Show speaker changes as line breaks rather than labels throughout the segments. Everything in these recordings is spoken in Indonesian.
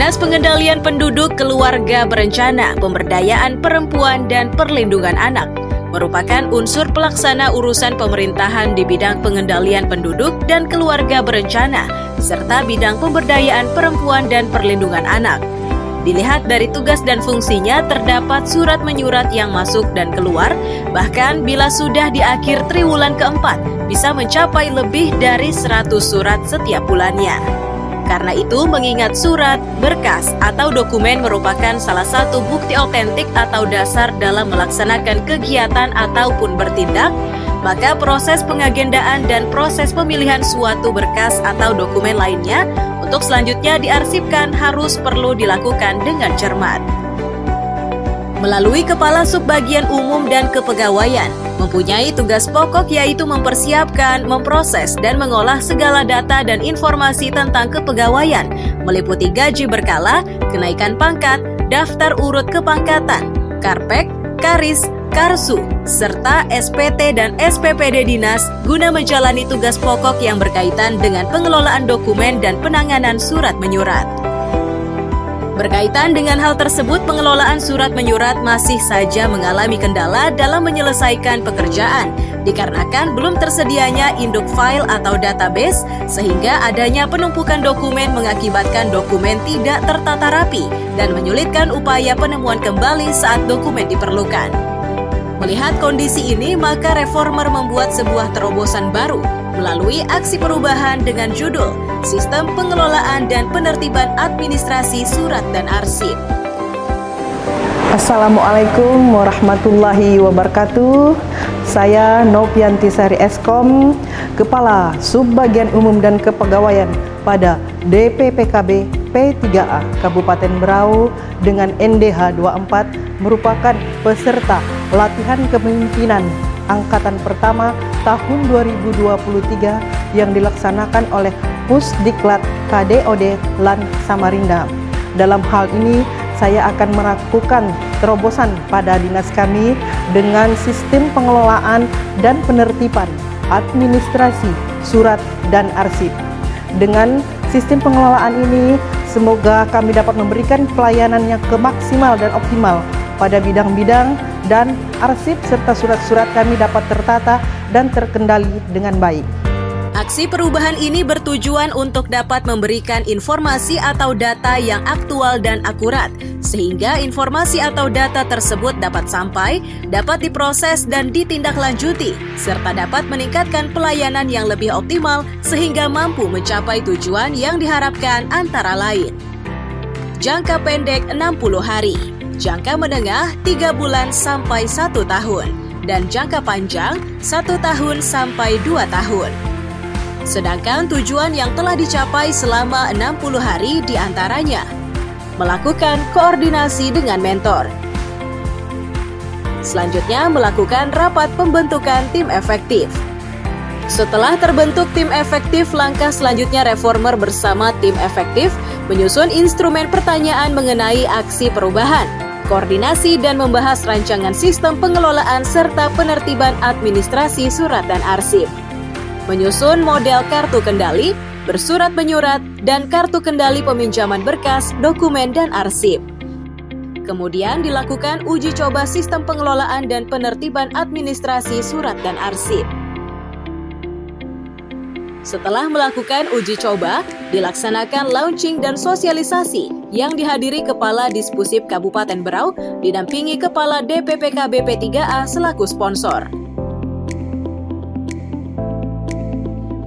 Dinas Pengendalian Penduduk, Keluarga Berencana, Pemberdayaan Perempuan dan Perlindungan Anak merupakan unsur pelaksana urusan pemerintahan di bidang pengendalian penduduk dan keluarga berencana, serta bidang pemberdayaan perempuan dan perlindungan anak. Dilihat dari tugas dan fungsinya, terdapat surat menyurat yang masuk dan keluar, bahkan bila sudah di akhir triwulan keempat, bisa mencapai lebih dari 100 surat setiap bulannya. Karena itu, mengingat surat, berkas, atau dokumen merupakan salah satu bukti otentik atau dasar dalam melaksanakan kegiatan ataupun bertindak, maka proses pengagendaan dan proses pemilihan suatu berkas atau dokumen lainnya untuk selanjutnya diarsipkan harus perlu dilakukan dengan cermat. Melalui Kepala Subbagian Umum dan Kepegawaian, mempunyai tugas pokok yaitu mempersiapkan, memproses, dan mengolah segala data dan informasi tentang kepegawaian, meliputi gaji berkala, kenaikan pangkat, daftar urut kepangkatan, karpek, karis, karsu, serta SPT dan SPPD dinas guna menjalani tugas pokok yang berkaitan dengan pengelolaan dokumen dan penanganan surat menyurat. Berkaitan dengan hal tersebut, pengelolaan surat menyurat masih saja mengalami kendala dalam menyelesaikan pekerjaan, dikarenakan belum tersedianya induk file atau database, sehingga adanya penumpukan dokumen mengakibatkan dokumen tidak tertata rapi dan menyulitkan upaya penemuan kembali saat dokumen diperlukan. Melihat kondisi ini, maka reformer membuat sebuah terobosan baru melalui aksi perubahan dengan judul Sistem Pengelolaan dan Penertiban Administrasi Surat dan Arsip.
Assalamualaikum warahmatullahi wabarakatuh. Saya Novianti Sari Eskom, Kepala Subbagian Umum dan Kepegawaian pada DPPKB P3A Kabupaten Berau dengan NDH 24 merupakan peserta latihan kepemimpinan Angkatan Pertama tahun 2023 yang dilaksanakan oleh Pusdiklat KDOD LAN Samarinda. Dalam hal ini, saya akan melakukan terobosan pada dinas kami dengan sistem pengelolaan dan penertiban administrasi surat dan arsip. Dengan sistem pengelolaan ini, semoga kami dapat memberikan pelayanan yang maksimal dan optimal pada bidang-bidang dan arsip serta surat-surat kami dapat tertata dan terkendali dengan baik.
Aksi perubahan ini bertujuan untuk dapat memberikan informasi atau data yang aktual dan akurat, sehingga informasi atau data tersebut dapat sampai, dapat diproses dan ditindaklanjuti, serta dapat meningkatkan pelayanan yang lebih optimal sehingga mampu mencapai tujuan yang diharapkan antara lain. Jangka pendek 60 hari, jangka menengah 3 bulan sampai 1 tahun, dan jangka panjang 1 tahun sampai 2 tahun. Sedangkan tujuan yang telah dicapai selama 60 hari diantaranya melakukan koordinasi dengan mentor. Selanjutnya, melakukan rapat pembentukan tim efektif. Setelah terbentuk tim efektif, langkah selanjutnya reformer bersama tim efektif menyusun instrumen pertanyaan mengenai aksi perubahan, koordinasi dan membahas rancangan sistem pengelolaan serta penertiban administrasi surat dan arsip. Menyusun model kartu kendali, bersurat menyurat, dan kartu kendali peminjaman berkas, dokumen, dan arsip. Kemudian dilakukan uji coba sistem pengelolaan dan penertiban administrasi surat dan arsip. Setelah melakukan uji coba, dilaksanakan launching dan sosialisasi yang dihadiri Kepala Dispusip Kabupaten Berau, didampingi Kepala DPPKB P3A selaku sponsor.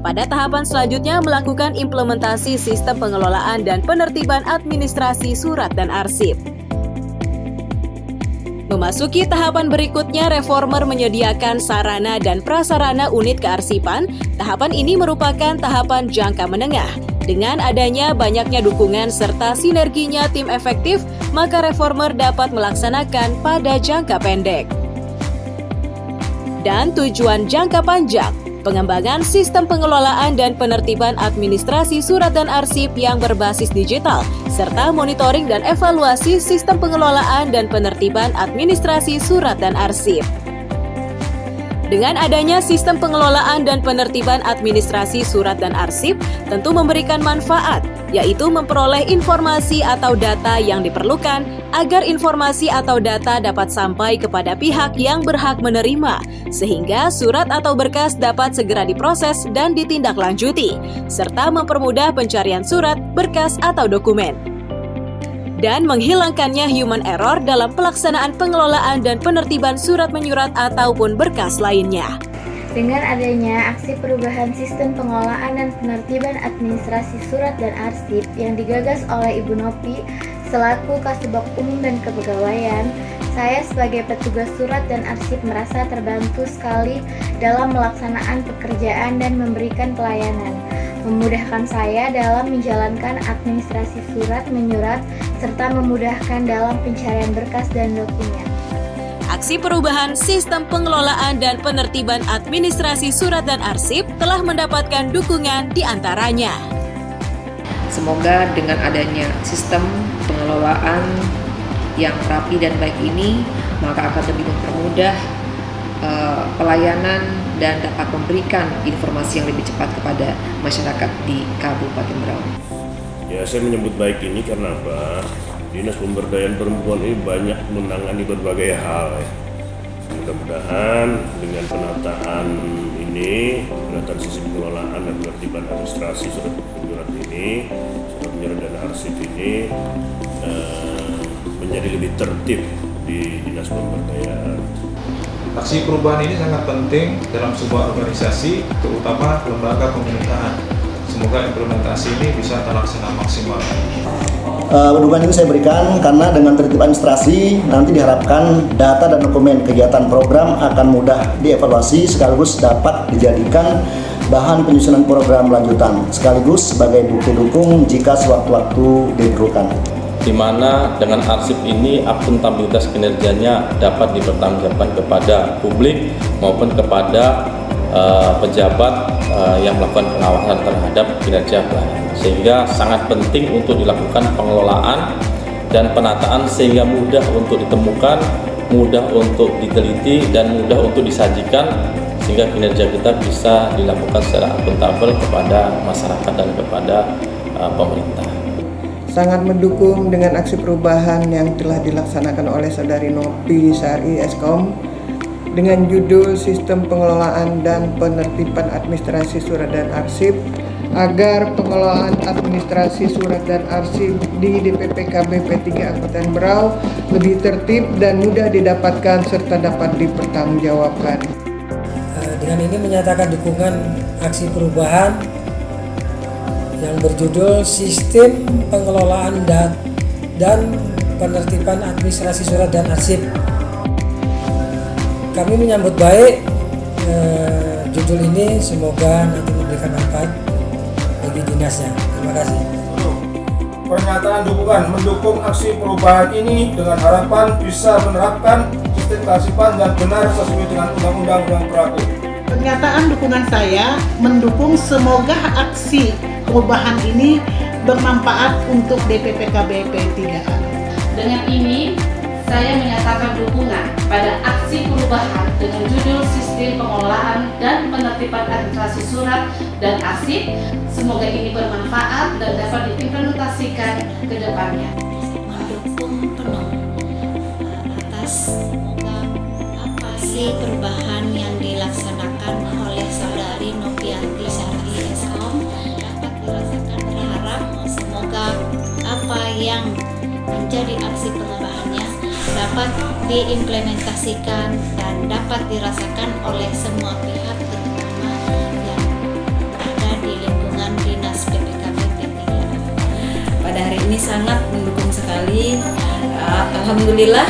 Pada tahapan selanjutnya melakukan implementasi sistem pengelolaan dan penertiban administrasi surat dan arsip. Memasuki tahapan berikutnya, reformer menyediakan sarana dan prasarana unit kearsipan. Tahapan ini merupakan tahapan jangka menengah. Dengan adanya banyaknya dukungan serta sinerginya tim efektif, maka reformer dapat melaksanakan pada jangka pendek. Dan tujuan jangka panjang, pengembangan sistem pengelolaan dan penertiban administrasi surat dan arsip yang berbasis digital, serta monitoring dan evaluasi sistem pengelolaan dan penertiban administrasi surat dan arsip. Dengan adanya sistem pengelolaan dan penertiban administrasi surat dan arsip, tentu memberikan manfaat yaitu memperoleh informasi atau data yang diperlukan agar informasi atau data dapat sampai kepada pihak yang berhak menerima, sehingga surat atau berkas dapat segera diproses dan ditindaklanjuti, serta mempermudah pencarian surat, berkas, atau dokumen. Dan menghilangkannya human error dalam pelaksanaan pengelolaan dan penertiban surat menyurat ataupun berkas lainnya.
Dengan adanya aksi perubahan sistem pengelolaan dan penertiban administrasi surat dan arsip yang digagas oleh Ibu Nopi selaku Kasubag Umum dan Kepegawaian, saya sebagai petugas surat dan arsip merasa terbantu sekali dalam melaksanaan pekerjaan dan memberikan pelayanan, memudahkan saya dalam menjalankan administrasi surat menyurat serta memudahkan dalam pencarian berkas dan dokumen.
Aksi perubahan sistem pengelolaan dan penertiban administrasi surat dan arsip telah mendapatkan dukungan di antaranya.
Semoga dengan adanya sistem pengelolaan yang rapi dan baik ini, maka akan lebih mempermudah pelayanan dan dapat memberikan informasi yang lebih cepat kepada masyarakat di Kabupaten Berau.
Ya, saya menyebut baik ini karena apa? Dinas Pemberdayaan Perempuan ini banyak menangani berbagai hal ya. Mudah-mudahan dengan penataan ini, penataan sistem pengelolaan dan penertiban administrasi surat menyurat ini, surat menyurat dan arsip ini menjadi lebih tertib di Dinas Pemberdayaan.
Aksi perubahan ini sangat penting dalam sebuah organisasi, terutama lembaga pemerintahan. Semoga implementasi ini bisa terlaksana maksimal.
Dukungan itu saya berikan karena dengan tertib administrasi nanti diharapkan data dan dokumen kegiatan program akan mudah dievaluasi sekaligus dapat dijadikan bahan penyusunan program lanjutan sekaligus sebagai bukti dukung jika sewaktu-waktu diperlukan.
Di mana dengan arsip ini akuntabilitas kinerjanya dapat dipertanggungjawabkan kepada publik maupun kepada pejabat yang melakukan pengawasan terhadap kinerja pelayanan, sehingga sangat penting untuk dilakukan pengelolaan dan penataan sehingga mudah untuk ditemukan, mudah untuk diteliti, dan mudah untuk disajikan sehingga kinerja kita bisa dilakukan secara akuntabel kepada masyarakat dan kepada pemerintah.
Sangat mendukung dengan aksi perubahan yang telah dilaksanakan oleh Saudari Nopi Sari Eskom dengan judul Sistem Pengelolaan dan Penertiban Administrasi Surat dan Arsip agar pengelolaan administrasi surat dan arsip di DPPKB P3 Kabupaten Berau lebih tertib dan mudah didapatkan serta dapat dipertanggungjawabkan.
Dengan ini menyatakan dukungan aksi perubahan yang berjudul Sistem Pengelolaan dan Penertiban Administrasi Surat dan Arsip. Kami menyambut baik judul ini, semoga nanti memberikan manfaat bagi dinasnya. Terima kasih.
Pernyataan dukungan mendukung aksi perubahan ini dengan harapan bisa menerapkan sistem kearsipan yang benar sesuai dengan undang-undang yang berlaku.
Pernyataan dukungan saya mendukung semoga aksi perubahan ini bermanfaat untuk DPPKB P3A.
Dengan ini, saya menyatakan dukungan pada aksi perubahan dengan judul Sistem Pengelolaan dan Penertiban Administrasi Surat dan Arsip. Semoga ini bermanfaat dan dapat diimplementasikan ke depannya.
Mendukung penuh atas aksi perubahan yang dilaksanakan oleh Saudari Nopianti Sari Eskom dapat dirasakan, berharap semoga apa yang menjadi aksi perubahannya dapat diimplementasikan dan dapat dirasakan oleh semua pihak, terutama yang berada di lingkungan Dinas PPKB P3A.
Pada hari ini sangat mendukung sekali. Alhamdulillah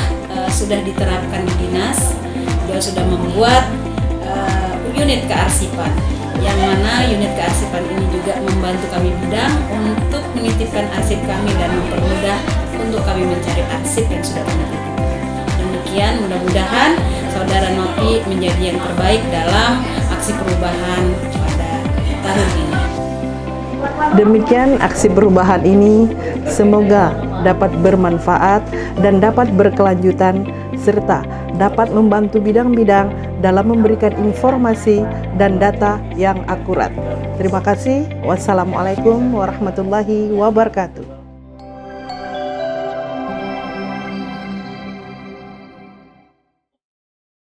sudah diterapkan di dinas. Beliau sudah membuat unit kearsipan, yang mana unit kearsipan ini juga membantu kami bidang untuk menitipkan arsip kami dan mempermudah untuk kami mencari arsip yang sudah kami titipkan. Demikian, mudah-mudahan Saudara Nopi menjadi yang terbaik dalam aksi perubahan pada tahun ini.
Demikian aksi perubahan ini semoga dapat bermanfaat dan dapat berkelanjutan serta dapat membantu bidang-bidang dalam memberikan informasi dan data yang akurat. Terima kasih. Wassalamualaikum warahmatullahi wabarakatuh.